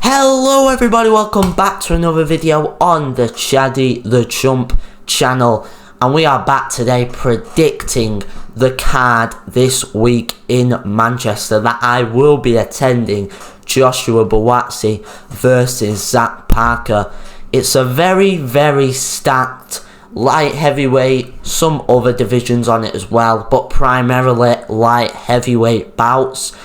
Hello everybody, welcome back to another video on the ChaddyTheChump channel, and we are back today predicting the card this week in Manchester that I will be attending, Joshua Buatsi versus Zach Parker. It's a very stacked light heavyweight, some other divisions on it as well, but primarily light heavyweight bouts.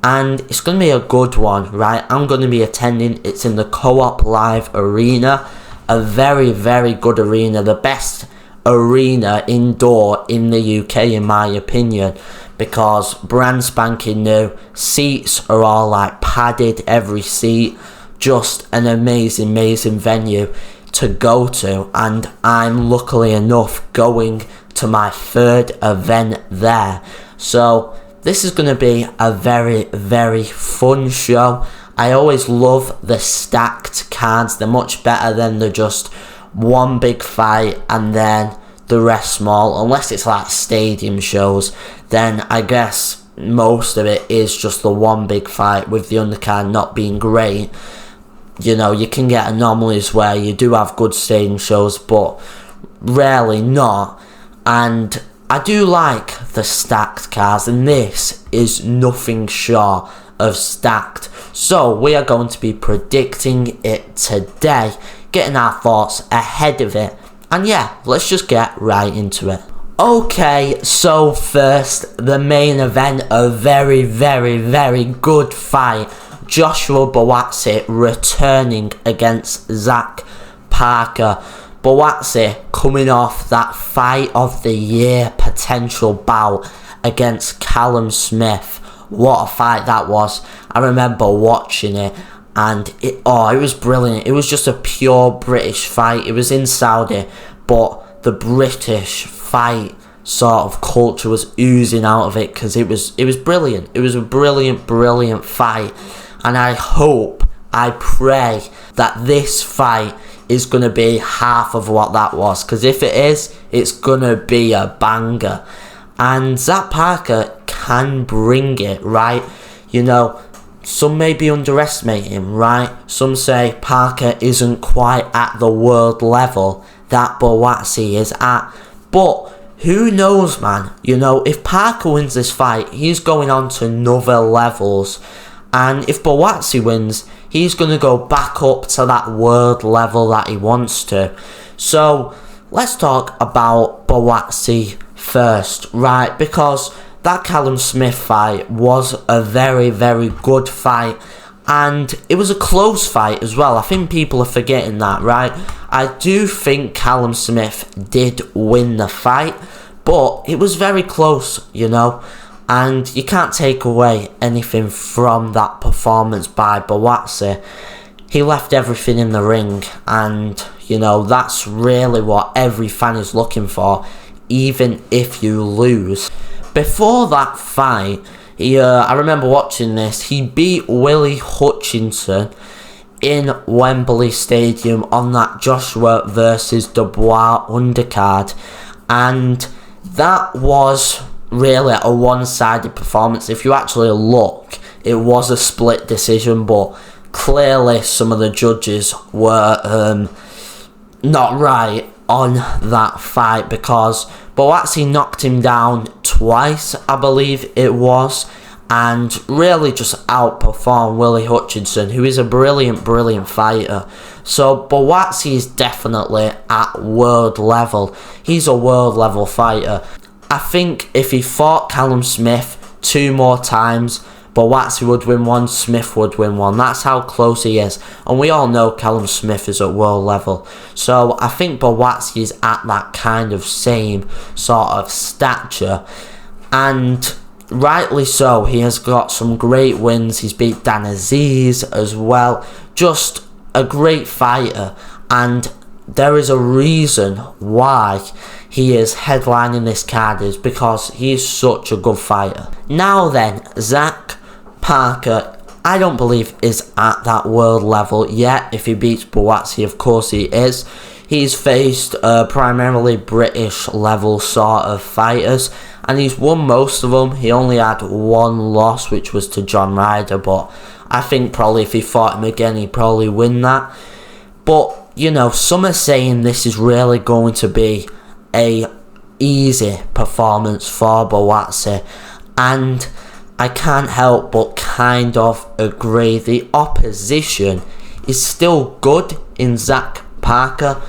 And it's going to be a good one, right? I'm going to be attending. It's in the Co-op Live Arena. A very good arena. The best arena indoor in the UK, in my opinion. Because brand spanking new. Seats are all like padded, every seat. Just an amazing venue to go to. And I'm luckily enough going to my third event there. So this is going to be a very fun show. I always love the stacked cards. They're much better than the just one big fight and then the rest small. Unless it's like stadium shows, then I guess most of it is just the one big fight with the undercard not being great. You know, you can get anomalies where you do have good stadium shows, but rarely not. And I do like the stacked cards, and this is nothing short of stacked. So we are going to be predicting it today, getting our thoughts ahead of it. And yeah, let's just get right into it. Okay, so first, the main event, a very good fight. Joshua Buatsi returning against Zach Parker. Buatsi coming off that fight of the year potential bout against Callum Smith. What a fight that was. I remember watching it and it was brilliant. It was just a pure British fight. It was in Saudi, but the British fight sort of culture was oozing out of it because it was brilliant. It was a brilliant fight, and I hope, I pray that this fight is going to be half of what that was, because if it is, it's going to be a banger. And Zach Parker can bring it, right? You know, some may be underestimating him, right? Some say Parker isn't quite at the world level that Buatsi is at, but who knows, man? You know, if Parker wins this fight, he's going on to another levels. And if Buatsi wins, he's going to go back up to that world level that he wants to. So, let's talk about Buatsi first, right? Because that Callum Smith fight was a very good fight. And it was a close fight as well. I think people are forgetting that, right? I do think Callum Smith did win the fight, but it was very close, you know. And you can't take away anything from that performance by Buatsi. He left everything in the ring, and you know, that's really what every fan is looking for, even if you lose. Before that fight, I remember watching this, he beat Willie Hutchinson in Wembley Stadium on that Joshua versus Dubois undercard, and that was really a one-sided performance. If you actually look, it was a split decision, but clearly some of the judges were not right on that fight, because Buatsi knocked him down twice, I believe it was, and really just outperformed Willie Hutchinson, who is a brilliant fighter. So Buatsi is definitely at world level. He's a world level fighter. I think if he fought Callum Smith 2 more times, Buatsi would win one, Smith would win one. That's how close he is. And we all know Callum Smith is at world level. So I think Buatsi is at that kind of same sort of stature. And rightly so, he has got some great wins. He's beat Dan Aziz as well. Just a great fighter. And there is a reason why he is headlining this card, is because he is such a good fighter. Now then, Zach Parker, I don't believe is at that world level yet. If he beats Buatsi, of course he is. He's faced primarily British level sort of fighters, and he's won most of them. He only had one loss, which was to John Ryder, but I think probably if he fought him again, he'd probably win that. But, you know, some are saying this is really going to be a easy performance for Buatsi, and I can't help but kind of agree. The opposition is still good in Zach Parker,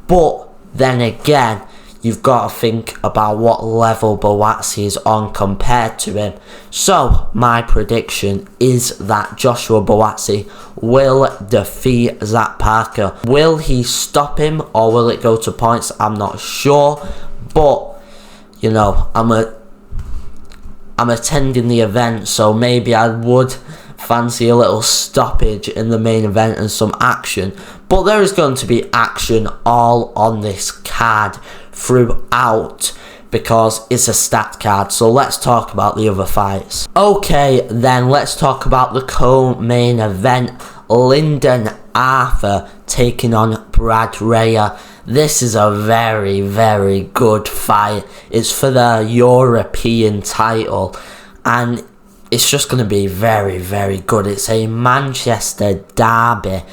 but then again, you've got to think about what level Buatsi is on compared to him. So, my prediction is that Joshua Buatsi will defeat Zach Parker. Will he stop him, or will it go to points? I'm not sure, but, you know, I'm attending the event, so maybe I would fancy a little stoppage in the main event and some action. But there is going to be action all on this card throughout, because it's a stat card. So let's talk about the other fights. Okay, then let's talk about the co-main event. Lyndon Arthur taking on Brad Raya. This is a very, very good fight. It's for the European title, and it's just going to be very, very good. It's a Manchester derby.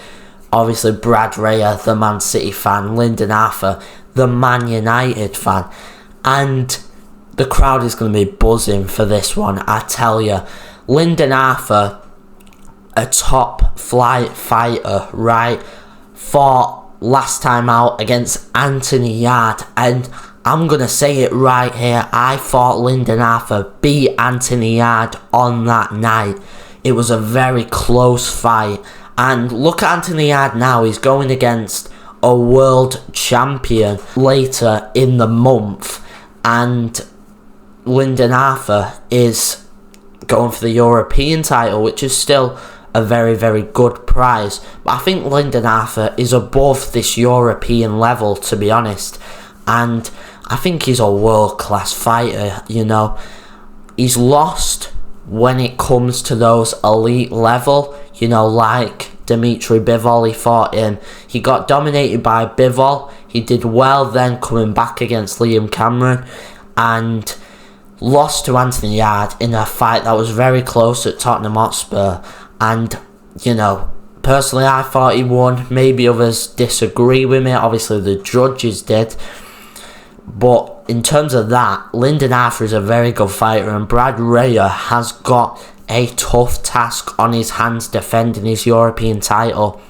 Obviously, Brad Raya, the Man City fan, Lyndon Arthur, the Man United fan, and the crowd is going to be buzzing for this one, I tell you. Lyndon Arthur, a top flight fighter, right, fought last time out against Anthony Yarde, and I'm going to say it right here, I thought Lyndon Arthur beat Anthony Yarde on that night. It was a very close fight, and look at Anthony Yarde now. He's going against a world champion later in the month, and Lyndon Arthur is going for the European title, which is still a very, very good prize. But I think Lyndon Arthur is above this European level, to be honest, and I think he's a world-class fighter, you know. He's lost when it comes to those elite level, you know, like Dimitri Bivol. He fought him, he got dominated by Bivol. He did well then coming back against Liam Cameron, and lost to Anthony Yarde in a fight that was very close at Tottenham Hotspur. And, you know, personally I thought he won. Maybe others disagree with me. Obviously the judges did. But in terms of that, Lyndon Arthur is a very good fighter, and Brad Raya has got a tough task on his hands defending his European title.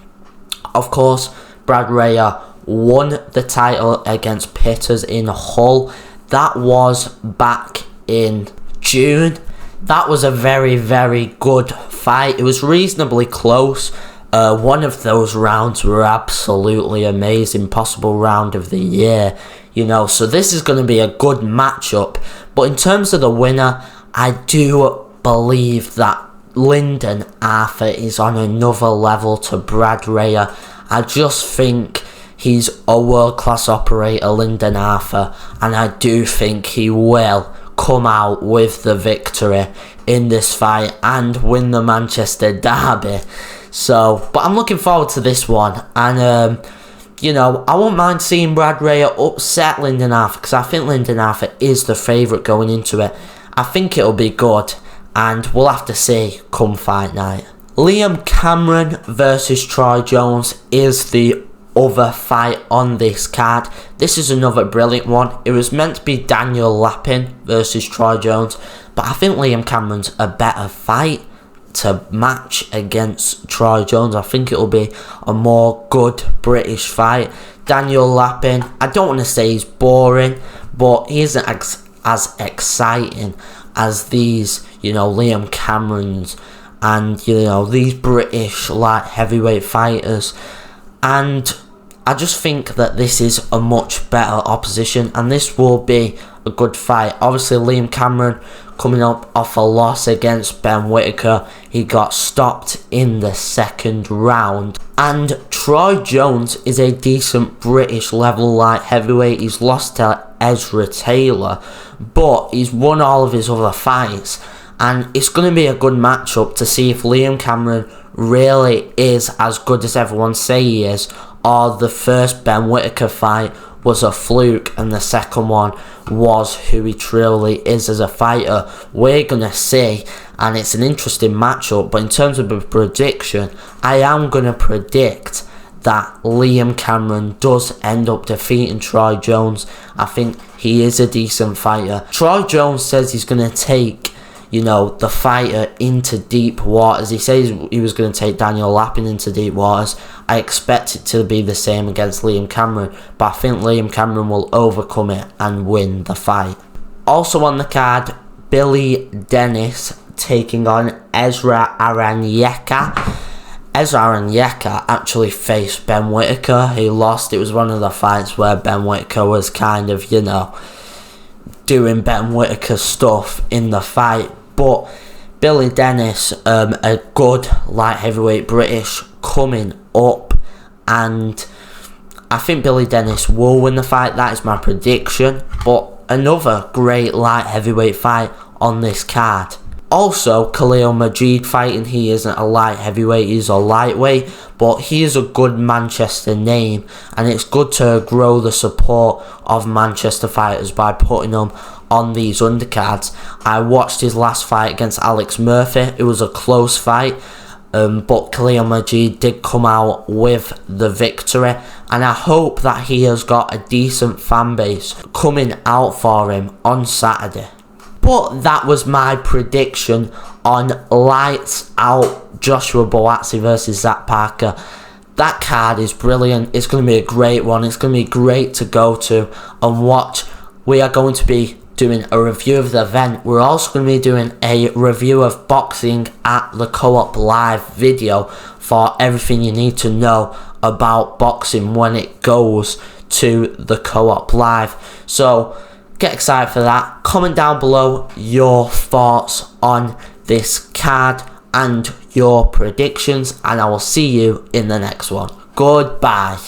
Of course, Brad Raya won the title against Pitters in Hull. That was back in June. That was a very, very good fight. It was reasonably close. One of those rounds were absolutely amazing. Possible round of the year, you know. So this is going to be a good matchup. But in terms of the winner, I do believe that Lyndon Arthur is on another level to Brad Raya. I just think he's a world-class operator, Lyndon Arthur, and I do think he will come out with the victory in this fight and win the Manchester derby. So, but I'm looking forward to this one, and you know, I won't mind seeing Brad Raya upset Lyndon Arthur, because I think Lyndon Arthur is the favourite going into it. I think it'll be good, and we'll have to see come fight night. Liam Cameron versus Troy Jones is the other fight on this card. This is another brilliant one. It was meant to be Daniel Lappin versus Troy Jones, but I think Liam Cameron's a better fight to match against Troy Jones. I think it'll be a more good British fight. Daniel Lappin, I don't want to say he's boring, but he isn't as exciting as these, you know, Liam Camerons and, you know, these British light heavyweight fighters. And I just think that this is a much better opposition, and this will be a good fight. Obviously, Liam Cameron coming up off a loss against Ben Whittaker. He got stopped in the second round. And Troy Jones is a decent British level light heavyweight. He's lost to Ezra Taylor, but he's won all of his other fights. And it's going to be a good matchup to see if Liam Cameron really is as good as everyone say he is, or the first Ben Whittaker fight was a fluke and the second one was who he truly is as a fighter. We're gonna see, and it's an interesting matchup. But in terms of a prediction, I am gonna predict that Liam Cameron does end up defeating Troy Jones. I think he is a decent fighter. Troy Jones says he's gonna take, you know, the fighter into deep waters. He says he was going to take Daniel Lappin into deep waters. I expect it to be the same against Liam Cameron, but I think Liam Cameron will overcome it and win the fight. Also on the card, Billy Dennis taking on Ezra Aranyeka. Ezra Aranyeka actually faced Ben Whittaker. He lost. It was one of the fights where Ben Whittaker was kind of, you know, doing Ben Whittaker stuff in the fight. But Billy Dennis, a good light heavyweight British coming up, and I think Billy Dennis will win the fight. That is my prediction. But another great light heavyweight fight on this card. Also, Khalil Majid fighting. He isn't a light heavyweight, he's a lightweight, but he is a good Manchester name, and it's good to grow the support of Manchester fighters by putting them on these undercards. I watched his last fight against Alex Murphy. It was a close fight, but Khalil Majid did come out with the victory, and I hope that he has got a decent fan base coming out for him on Saturday. But that was my prediction on Lights Out Joshua Buatsi versus Zach Parker. That card is brilliant. It's going to be a great one. It's going to be great to go to and watch. We are going to be doing a review of the event. We're also going to be doing a review of boxing at the Co-op Live video for everything you need to know about boxing when it goes to the Co-op Live. So get excited for that. Comment down below your thoughts on this card and your predictions, and I will see you in the next one. Goodbye.